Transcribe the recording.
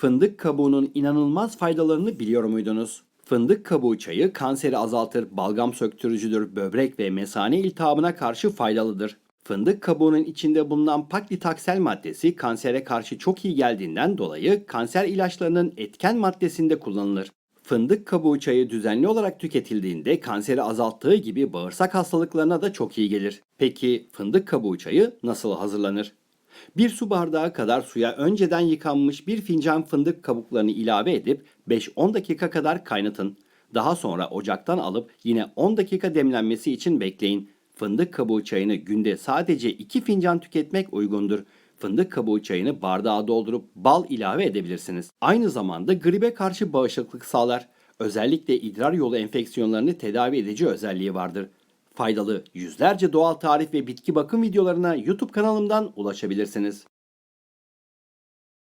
Fındık kabuğunun inanılmaz faydalarını biliyor muydunuz? Fındık kabuğu çayı kanseri azaltır, balgam söktürücüdür, böbrek ve mesane iltihabına karşı faydalıdır. Fındık kabuğunun içinde bulunan paklitaksel maddesi kansere karşı çok iyi geldiğinden dolayı kanser ilaçlarının etken maddesinde kullanılır. Fındık kabuğu çayı düzenli olarak tüketildiğinde kanseri azalttığı gibi bağırsak hastalıklarına da çok iyi gelir. Peki fındık kabuğu çayı nasıl hazırlanır? Bir su bardağı kadar suya önceden yıkanmış bir fincan fındık kabuklarını ilave edip 5-10 dakika kadar kaynatın. Daha sonra ocaktan alıp yine 10 dakika demlenmesi için bekleyin. Fındık kabuğu çayını günde sadece 2 fincan tüketmek uygundur. Fındık kabuğu çayını bardağa doldurup bal ilave edebilirsiniz. Aynı zamanda gribe karşı bağışıklık sağlar. Özellikle idrar yolu enfeksiyonlarını tedavi edici özelliği vardır. Faydalı yüzlerce doğal tarif ve bitki bakım videolarına YouTube kanalımdan ulaşabilirsiniz.